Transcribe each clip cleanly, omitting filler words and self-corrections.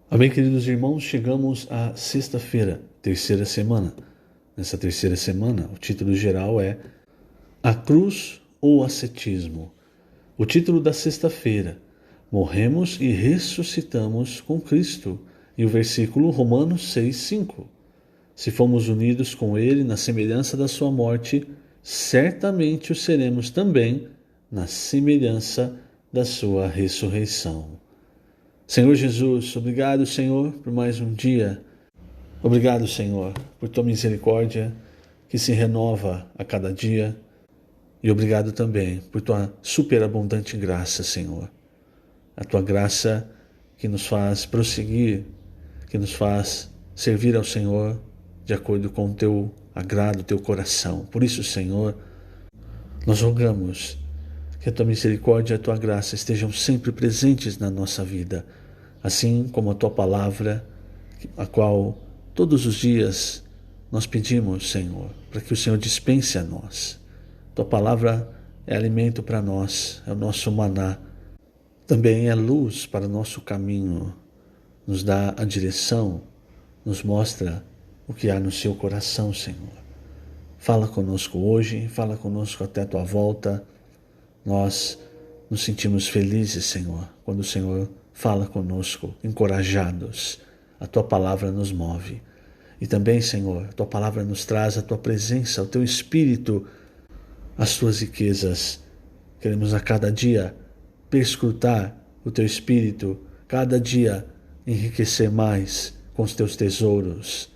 Amém, queridos irmãos, chegamos à sexta-feira, terceira semana. Nessa terceira semana, o título geral é A Cruz ou Ascetismo. O título da sexta-feira, Morremos e ressuscitamos com Cristo. E o versículo Romanos 6:5. Se fomos unidos com Ele na semelhança da sua morte, certamente o seremos também na semelhança da sua ressurreição. Senhor Jesus, obrigado, Senhor, por mais um dia. Obrigado, Senhor, por tua misericórdia que se renova a cada dia. E obrigado também por tua superabundante graça, Senhor. A tua graça que nos faz prosseguir, que nos faz servir ao Senhor de acordo com o teu agrado, o teu coração. Por isso, Senhor, nós rogamos que a tua misericórdia e a tua graça estejam sempre presentes na nossa vida, assim como a tua palavra, a qual todos os dias nós pedimos, Senhor, para que o Senhor dispense a nós. Tua palavra é alimento para nós, é o nosso maná. Também é luz para o nosso caminho, nos dá a direção, nos mostra o que há no seu coração, Senhor. Fala conosco hoje, fala conosco até a tua volta. Nós nos sentimos felizes, Senhor, quando o Senhor fala conosco, encorajados. A tua palavra nos move. E também, Senhor, a tua palavra nos traz a tua presença, o teu Espírito, as tuas riquezas. Queremos a cada dia perscrutar o teu Espírito, cada dia enriquecer mais com os teus tesouros,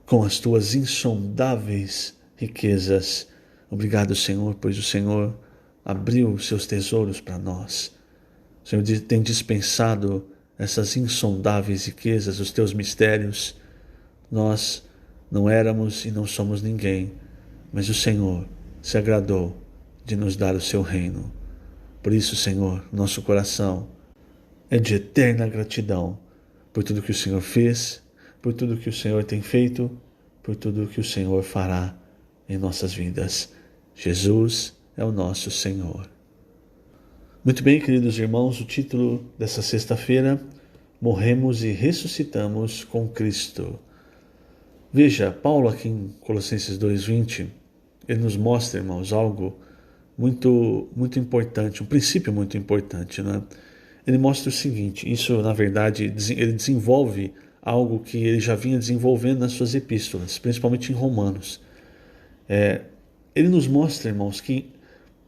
com as tuas insondáveis riquezas. Obrigado, Senhor, pois o Senhor abriu os seus tesouros para nós. O Senhor tem dispensado essas insondáveis riquezas, os teus mistérios. Nós não éramos e não somos ninguém, mas o Senhor se agradou de nos dar o seu reino. Por isso, Senhor, nosso coração é de eterna gratidão por tudo que o Senhor fez, por tudo que o Senhor tem feito, por tudo que o Senhor fará em nossas vidas. Jesus é o nosso Senhor. Muito bem, queridos irmãos, o título dessa sexta-feira, Morremos e ressuscitamos com Cristo. Veja, Paulo aqui em Colossenses 2:20, ele nos mostra, irmãos, algo muito importante, um princípio muito importante, né? Ele mostra o seguinte, isso na verdade ele desenvolve algo que ele já vinha desenvolvendo nas suas epístolas, principalmente em Romanos. Ele nos mostra, irmãos, que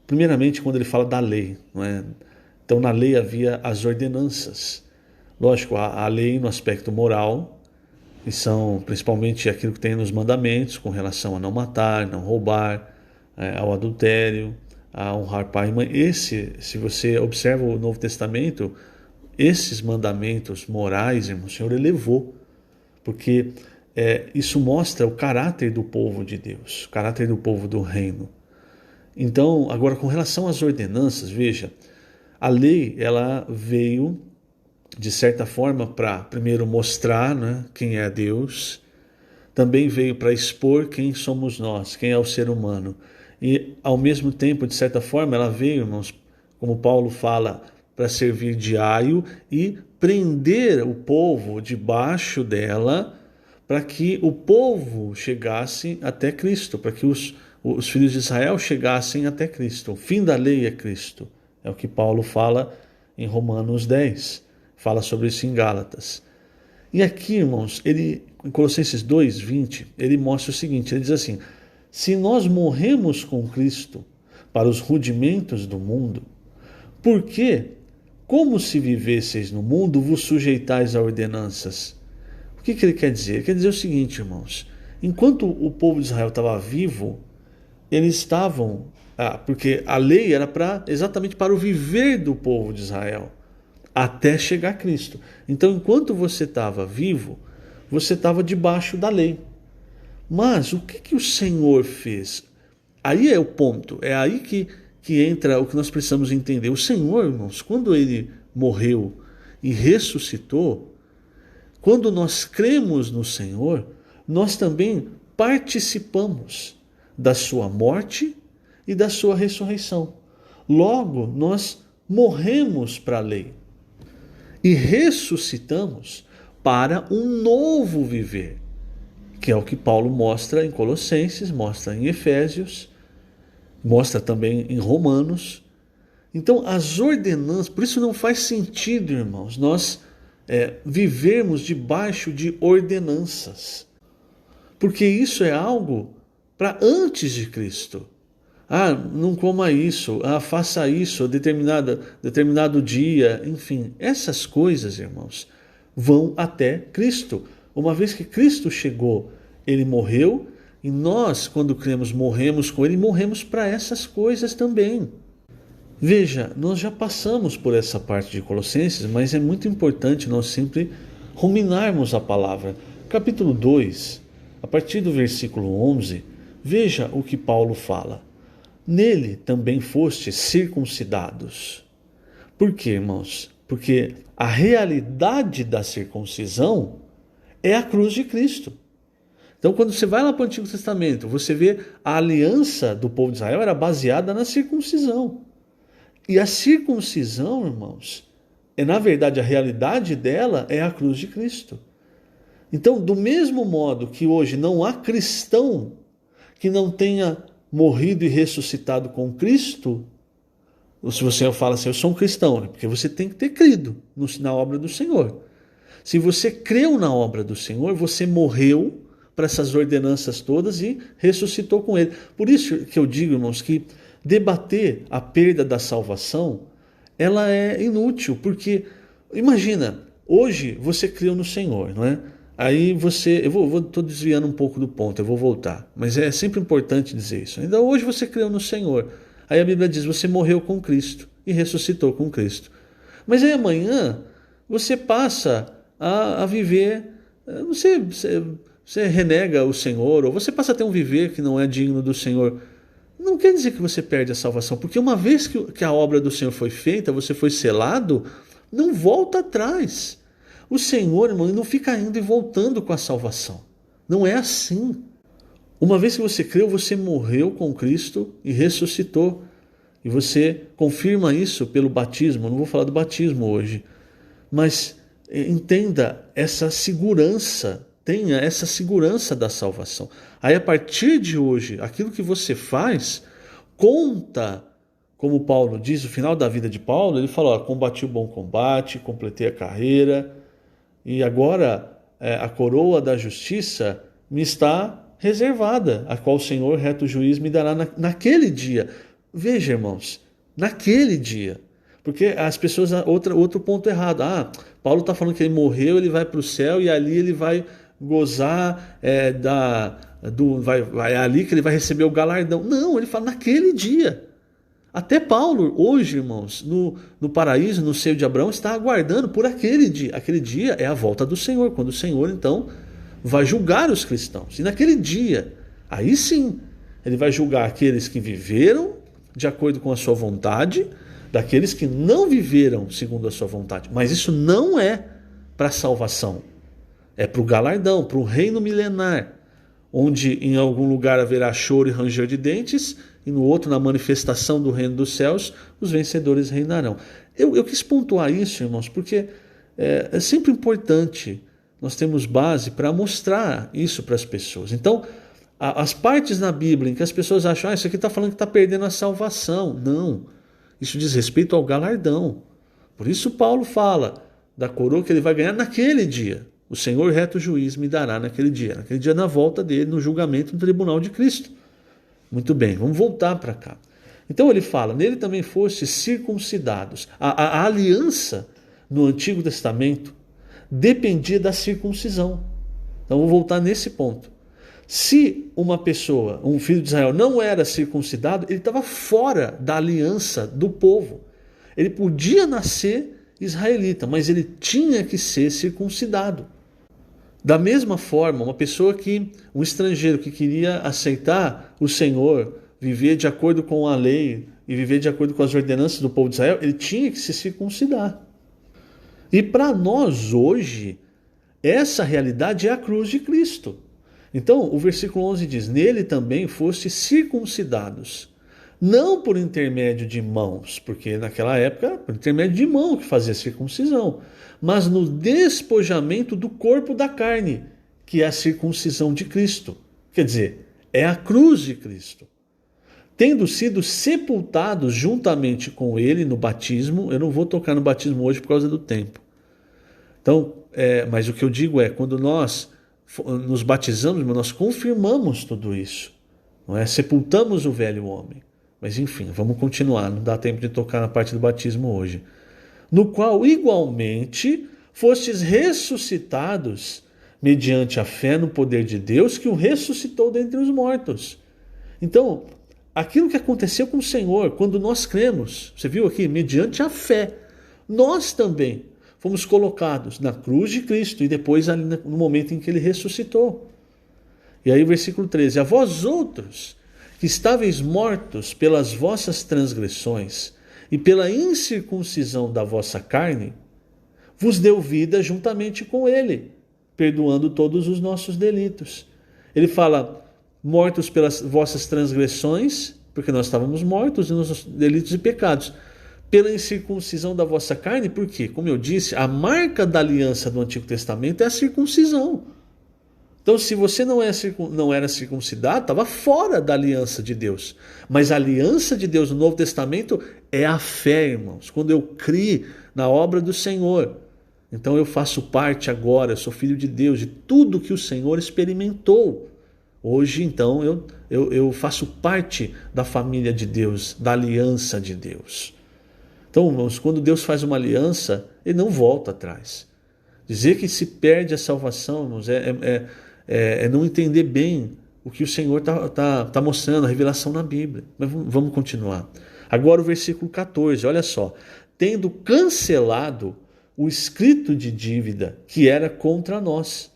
primeiramente quando ele fala da lei, não é? Então na lei havia as ordenanças. Lógico, a lei no aspecto moral, que são principalmente aquilo que tem nos mandamentos com relação a não matar, não roubar, ao adultério, a honrar pai e mãe. Se você observa o Novo Testamento, esses mandamentos morais, irmão, o Senhor elevou, porque isso mostra o caráter do povo de Deus, o caráter do povo do reino. Então, agora com relação às ordenanças, veja, a lei ela veio de certa forma para primeiro mostrar, né, quem é Deus, também veio para expor quem somos nós, quem é o ser humano. E ao mesmo tempo, de certa forma, ela veio, irmãos, como Paulo fala, para servir de aio e prender o povo debaixo dela, para que o povo chegasse até Cristo, para que os filhos de Israel chegassem até Cristo. O fim da lei é Cristo. É o que Paulo fala em Romanos 10. Fala sobre isso em Gálatas. E aqui, irmãos, em Colossenses 2:20, ele mostra o seguinte, ele diz assim, se nós morremos com Cristo para os rudimentos do mundo, por que, como se vivesseis no mundo, vos sujeitais a ordenanças? O que ele quer dizer? Ele quer dizer o seguinte, irmãos, enquanto o povo de Israel estava vivo, eles estavam, porque a lei era exatamente para o viver do povo de Israel, até chegar Cristo. Então, enquanto você estava vivo, você estava debaixo da lei. Mas o que o Senhor fez? Aí é o ponto, é aí que entra o que nós precisamos entender. O Senhor, irmãos, quando ele morreu e ressuscitou, quando nós cremos no Senhor, nós também participamos da sua morte e da sua ressurreição. Logo, nós morremos para a lei e ressuscitamos para um novo viver, que é o que Paulo mostra em Colossenses, mostra em Efésios, mostra também em Romanos. Então, as ordenanças, por isso não faz sentido, irmãos, nós vivermos debaixo de ordenanças, porque isso é algo para antes de Cristo. Não coma isso, faça isso, determinado dia, enfim, essas coisas, irmãos, vão até Cristo. Uma vez que Cristo chegou, ele morreu, e nós, quando cremos, morremos com ele, morremos para essas coisas também. Veja, nós já passamos por essa parte de Colossenses, mas é muito importante nós sempre ruminarmos a palavra. Capítulo 2, a partir do versículo 11, veja o que Paulo fala. Nele também fostes circuncidados. Por quê, irmãos? Porque a realidade da circuncisão é a cruz de Cristo. Então, quando você vai lá para o Antigo Testamento, você vê a aliança do povo de Israel era baseada na circuncisão. E a circuncisão, irmãos, na verdade, a realidade dela é a cruz de Cristo. Então, do mesmo modo que hoje não há cristão que não tenha morrido e ressuscitado com Cristo, se você fala assim, eu sou um cristão, né? Porque você tem que ter crido na obra do Senhor. Se você creu na obra do Senhor, você morreu para essas ordenanças todas e ressuscitou com ele. Por isso que eu digo, irmãos, que debater a perda da salvação, ela é inútil, porque imagina, hoje você creu no Senhor, não é? Aí você, estou desviando um pouco do ponto, eu vou voltar, mas é sempre importante dizer isso. Ainda hoje você creu no Senhor, aí a Bíblia diz, você morreu com Cristo e ressuscitou com Cristo. Mas aí amanhã você passa a viver, você renega o Senhor, ou você passa a ter um viver que não é digno do Senhor. Não quer dizer que você perde a salvação, porque uma vez que a obra do Senhor foi feita, você foi selado, não volta atrás. O Senhor, irmão, ele não fica indo e voltando com a salvação. Não é assim. Uma vez que você creu, você morreu com Cristo e ressuscitou. E você confirma isso pelo batismo. Eu não vou falar do batismo hoje. Mas entenda essa segurança. Tenha essa segurança da salvação. Aí a partir de hoje, aquilo que você faz, conta, como Paulo diz, no final da vida de Paulo, ele fala, combati o bom combate, completei a carreira, e agora a coroa da justiça me está reservada, a qual o Senhor, reto juiz, me dará naquele dia. Veja, irmãos, naquele dia. Porque as pessoas, outro ponto errado. Paulo está falando que ele morreu, ele vai para o céu e ali ele vai gozar, é ali que ele vai receber o galardão. Não, ele fala naquele dia. Até Paulo, hoje, irmãos, no paraíso, no seio de Abraão, está aguardando por aquele dia. Aquele dia é a volta do Senhor, quando o Senhor, então, vai julgar os cristãos. E naquele dia, aí sim, ele vai julgar aqueles que viveram de acordo com a sua vontade, daqueles que não viveram segundo a sua vontade. Mas isso não é para a salvação. É para o galardão, para o reino milenar, onde em algum lugar haverá choro e ranger de dentes, e no outro, na manifestação do reino dos céus, os vencedores reinarão. Eu quis pontuar isso, irmãos, porque é sempre importante nós termos base para mostrar isso para as pessoas. Então, as partes na Bíblia em que as pessoas acham, isso aqui está falando que está perdendo a salvação. Não, isso diz respeito ao galardão. Por isso Paulo fala da coroa que ele vai ganhar naquele dia. O Senhor reto juiz me dará naquele dia na volta dele, no julgamento no tribunal de Cristo. Muito bem, vamos voltar para cá. Então ele fala, nele também foste circuncidados. A aliança no Antigo Testamento dependia da circuncisão. Então vou voltar nesse ponto. Se uma pessoa, um filho de Israel, não era circuncidado, ele estava fora da aliança do povo. Ele podia nascer israelita, mas ele tinha que ser circuncidado. Da mesma forma, um estrangeiro que queria aceitar o Senhor, viver de acordo com a lei e viver de acordo com as ordenanças do povo de Israel, ele tinha que se circuncidar. E para nós hoje, essa realidade é a cruz de Cristo. Então, o versículo 11 diz, nele também fostes circuncidados, não por intermédio de mãos, porque naquela época, por intermédio de mão que fazia circuncisão, mas no despojamento do corpo da carne, que é a circuncisão de Cristo. Quer dizer, é a cruz de Cristo. Tendo sido sepultados juntamente com ele no batismo, eu não vou tocar no batismo hoje por causa do tempo. Então, mas o que eu digo é, quando nós nos batizamos, nós confirmamos tudo isso. Não é? Sepultamos o velho homem. Mas enfim, vamos continuar, não dá tempo de tocar na parte do batismo hoje. No qual, igualmente, fostes ressuscitados mediante a fé no poder de Deus que o ressuscitou dentre os mortos. Então, aquilo que aconteceu com o Senhor, quando nós cremos, você viu aqui, mediante a fé, nós também fomos colocados na cruz de Cristo e depois ali no momento em que ele ressuscitou. E aí o versículo 13, a vós outros, que estáveis mortos pelas vossas transgressões e pela incircuncisão da vossa carne, vos deu vida juntamente com ele, perdoando todos os nossos delitos. Ele fala, mortos pelas vossas transgressões, porque nós estávamos mortos nos delitos e pecados, pela incircuncisão da vossa carne, porque, como eu disse, a marca da aliança do Antigo Testamento é a circuncisão. Então, se você não era circuncidado, estava fora da aliança de Deus. Mas a aliança de Deus no Novo Testamento é a fé, irmãos. Quando eu criei na obra do Senhor, então eu faço parte agora, eu sou filho de Deus, de tudo que o Senhor experimentou. Hoje, então, eu faço parte da família de Deus, da aliança de Deus. Então, irmãos, quando Deus faz uma aliança, ele não volta atrás. Dizer que se perde a salvação, irmãos, é não entender bem o que o Senhor está mostrando, a revelação na Bíblia. Mas vamos continuar. Agora o versículo 14, olha só. Tendo cancelado o escrito de dívida que era contra nós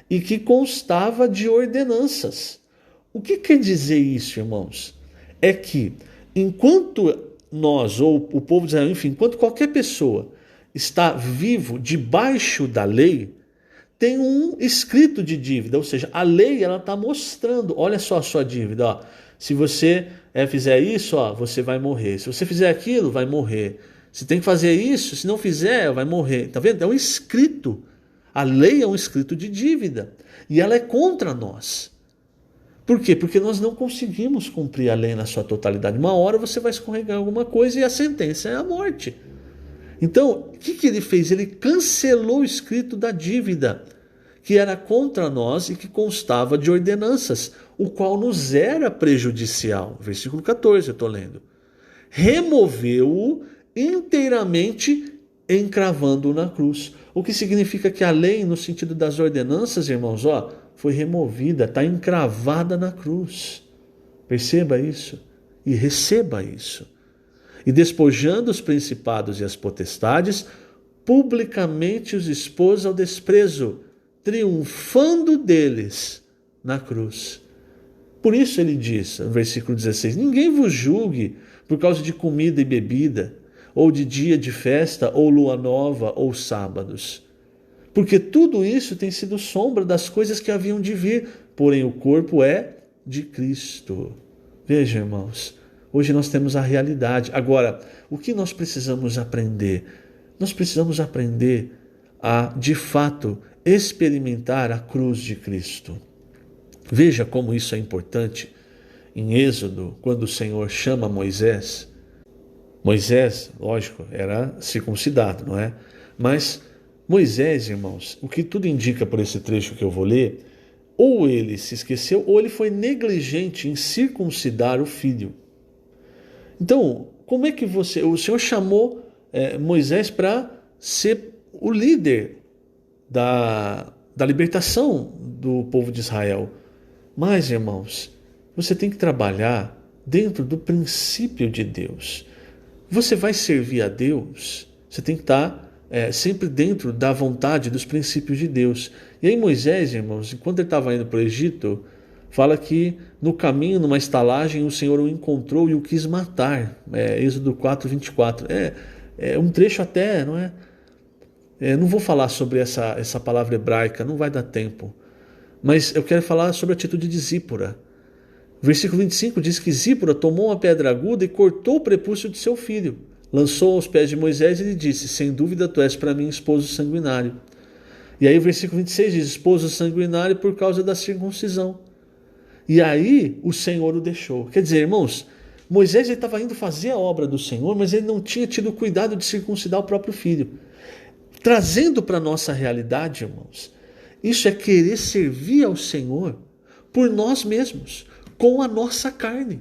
e que constava de ordenanças. O que quer dizer isso, irmãos? É que enquanto nós, ou o povo de Israel, enfim, enquanto qualquer pessoa está vivo debaixo da lei, tem um escrito de dívida, ou seja, a lei ela está mostrando, olha só a sua dívida, ó, se você fizer isso, ó, você vai morrer, se você fizer aquilo, vai morrer, se tem que fazer isso, se não fizer, vai morrer, tá vendo? É um escrito, a lei é um escrito de dívida, e ela é contra nós. Por quê? Porque nós não conseguimos cumprir a lei na sua totalidade. Uma hora você vai escorregar alguma coisa e a sentença é a morte. Então, o que ele fez? Ele cancelou o escrito da dívida, que era contra nós e que constava de ordenanças, o qual nos era prejudicial. Versículo 14, eu estou lendo. Removeu-o inteiramente, encravando-o na cruz. O que significa que a lei, no sentido das ordenanças, irmãos, ó, foi removida, está encravada na cruz. Perceba isso e receba isso. E despojando os principados e as potestades, publicamente os expôs ao desprezo, triunfando deles na cruz. Por isso ele diz, no versículo 16, ninguém vos julgue por causa de comida e bebida, ou de dia de festa, ou lua nova, ou sábados. Porque tudo isso tem sido sombra das coisas que haviam de vir, porém o corpo é de Cristo. Veja, irmãos, hoje nós temos a realidade. Agora, o que nós precisamos aprender? Nós precisamos aprender a, de fato, experimentar a cruz de Cristo. Veja como isso é importante. Em Êxodo, quando o Senhor chama Moisés, lógico, era circuncidado, não é? Mas Moisés, irmãos, o que tudo indica por esse trecho que eu vou ler, ou ele se esqueceu, ou ele foi negligente em circuncidar o filho. Então, como é que o Senhor chamou Moisés para ser o líder da libertação do povo de Israel? Mas, irmãos, você tem que trabalhar dentro do princípio de Deus. Você vai servir a Deus, você tem que estar sempre dentro da vontade, dos princípios de Deus. E aí Moisés, irmãos, enquanto ele estava indo para o Egito, fala que no caminho, numa estalagem, o Senhor o encontrou e o quis matar. Êxodo 4, 24. É um trecho até, não é? Não vou falar sobre essa palavra hebraica, não vai dar tempo. Mas eu quero falar sobre a atitude de Zípora. Versículo 25 diz que Zípora tomou uma pedra aguda e cortou o prepúcio de seu filho, lançou aos pés de Moisés e lhe disse: sem dúvida tu és para mim esposo sanguinário. E aí o versículo 26 diz: esposo sanguinário por causa da circuncisão. E aí o Senhor o deixou. Quer dizer, irmãos, Moisés estava indo fazer a obra do Senhor, mas ele não tinha tido cuidado de circuncidar o próprio filho. Trazendo para a nossa realidade, irmãos, isso é querer servir ao Senhor por nós mesmos, com a nossa carne,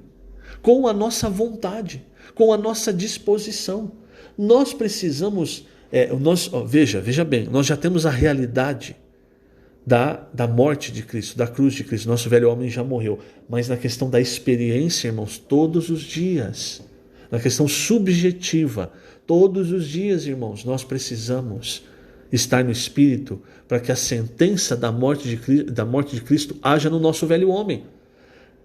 com a nossa vontade, com a nossa disposição. Nós precisamos, veja bem, nós já temos a realidade da morte de Cristo, da cruz de Cristo. Nosso velho homem já morreu. Mas na questão da experiência, irmãos, todos os dias, na questão subjetiva, todos os dias, irmãos, nós precisamos estar no Espírito para que a sentença da morte de Cristo haja no nosso velho homem.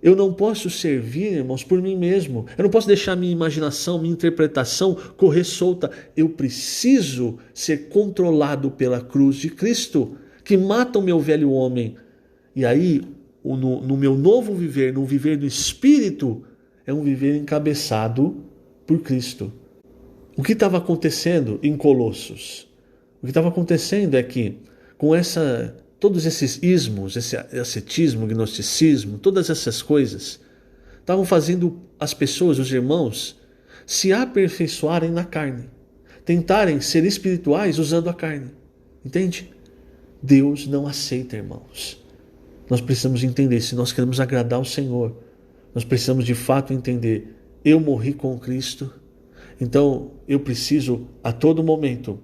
Eu não posso servir, irmãos, por mim mesmo. Eu não posso deixar minha imaginação, minha interpretação correr solta. Eu preciso ser controlado pela cruz de Cristo, que mata o meu velho homem. E aí, no meu novo viver, no viver do Espírito, é um viver encabeçado por Cristo. O que estava acontecendo em Colossos? O que estava acontecendo é que, com todos esses ismos, esse ascetismo, gnosticismo, todas essas coisas, estavam fazendo as pessoas, os irmãos, se aperfeiçoarem na carne, tentarem ser espirituais usando a carne. Entende? Deus não aceita, irmãos. Nós precisamos entender, se nós queremos agradar ao Senhor, nós precisamos de fato entender, eu morri com Cristo, então eu preciso a todo momento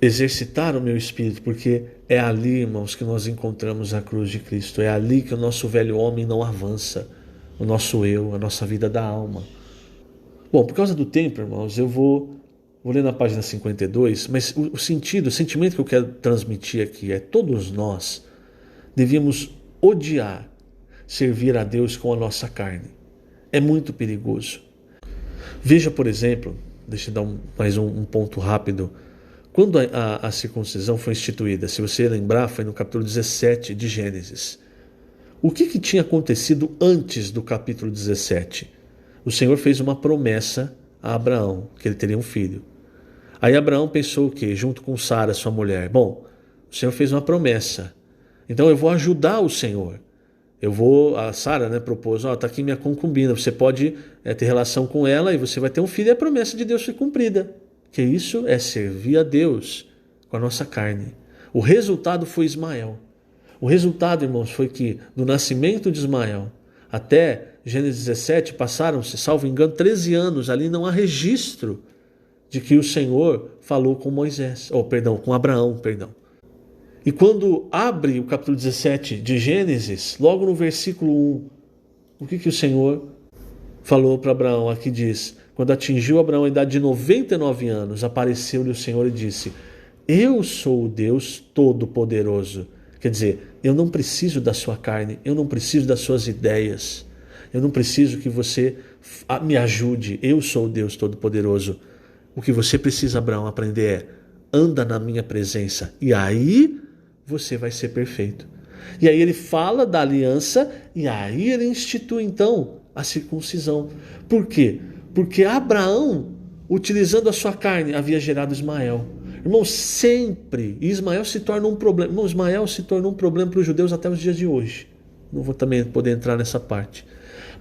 exercitar o meu espírito, porque é ali, irmãos, que nós encontramos a cruz de Cristo. É ali que o nosso velho homem não avança, o nosso eu, a nossa vida da alma. Bom, por causa do tempo, irmãos, eu vou ler na página 52, mas o sentimento que eu quero transmitir aqui é: todos nós devíamos odiar servir a Deus com a nossa carne. É muito perigoso. Veja, por exemplo, deixa eu dar mais um ponto rápido. Quando a circuncisão foi instituída, se você lembrar, foi no capítulo 17 de Gênesis. O que tinha acontecido antes do capítulo 17? O Senhor fez uma promessa a Abraão, que ele teria um filho. Aí Abraão pensou o quê? Junto com Sara, sua mulher. Bom, o Senhor fez uma promessa. Então eu vou ajudar o Senhor. A Sara, propôs, está aqui minha concubina, você pode ter relação com ela e você vai ter um filho, e a promessa de Deus foi cumprida. Que isso é servir a Deus com a nossa carne. O resultado foi Ismael. O resultado, irmãos, foi que do nascimento de Ismael até Gênesis 17 passaram-se, salvo engano, 13 anos. Ali não há registro de que o Senhor falou com com Abraão. E quando abre o capítulo 17 de Gênesis, logo no versículo 1, o que o Senhor falou para Abraão? Aqui diz: quando atingiu Abraão a idade de 99 anos, apareceu-lhe o Senhor e disse: eu sou o Deus Todo-Poderoso. Quer dizer, eu não preciso da sua carne, eu não preciso das suas ideias, eu não preciso que você me ajude, eu sou o Deus Todo-Poderoso. O que você precisa, Abraão, aprender é: anda na minha presença, e aí você vai ser perfeito. E aí ele fala da aliança, e aí ele institui então a circuncisão. Por quê? Porque Abraão, utilizando a sua carne, havia gerado Ismael. Irmãos, sempre Ismael se torna um problema. Irmão, Ismael se tornou um problema para os judeus até os dias de hoje. Não vou também poder entrar nessa parte.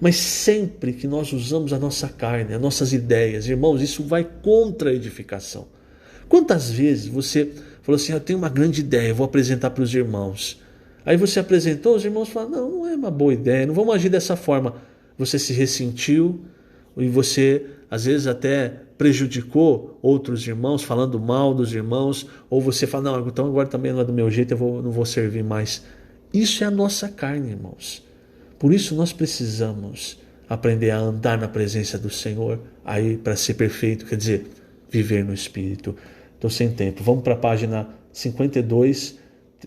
Mas sempre que nós usamos a nossa carne, as nossas ideias, irmãos, isso vai contra a edificação. Quantas vezes você falou assim: eu tenho uma grande ideia, eu vou apresentar para os irmãos. Aí você apresentou, os irmãos falaram: não é uma boa ideia, não vamos agir dessa forma. Você se ressentiu, e você às vezes até prejudicou outros irmãos, falando mal dos irmãos, ou você fala: não, então agora também não é do meu jeito, não vou servir mais. Isso é a nossa carne, irmãos. Por isso nós precisamos aprender a andar na presença do Senhor, aí para ser perfeito, quer dizer, viver no Espírito. Estou sem tempo. Vamos para a página 52,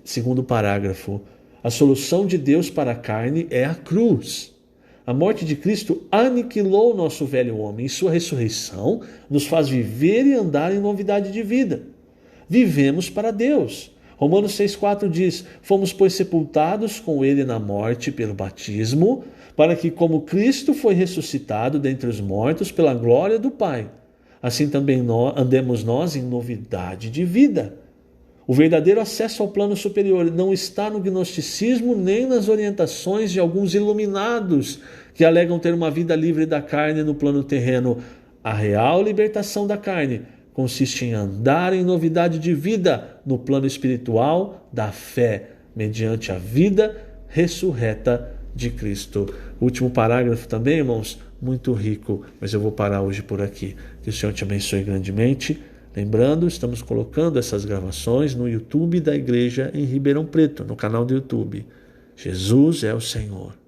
segundo parágrafo. A solução de Deus para a carne é a cruz. A morte de Cristo aniquilou o nosso velho homem, e sua ressurreição nos faz viver e andar em novidade de vida. Vivemos para Deus. Romanos 6,4 diz: fomos, pois, sepultados com ele na morte pelo batismo, para que, como Cristo foi ressuscitado dentre os mortos pela glória do Pai, assim também andemos nós em novidade de vida. O verdadeiro acesso ao plano superior não está no gnosticismo nem nas orientações de alguns iluminados que alegam ter uma vida livre da carne no plano terreno. A real libertação da carne consiste em andar em novidade de vida no plano espiritual da fé, mediante a vida ressurreta de Cristo. O último parágrafo também, irmãos, muito rico, mas eu vou parar hoje por aqui. Que o Senhor te abençoe grandemente. Lembrando, estamos colocando essas gravações no YouTube da Igreja em Ribeirão Preto, no canal do YouTube. Jesus é o Senhor.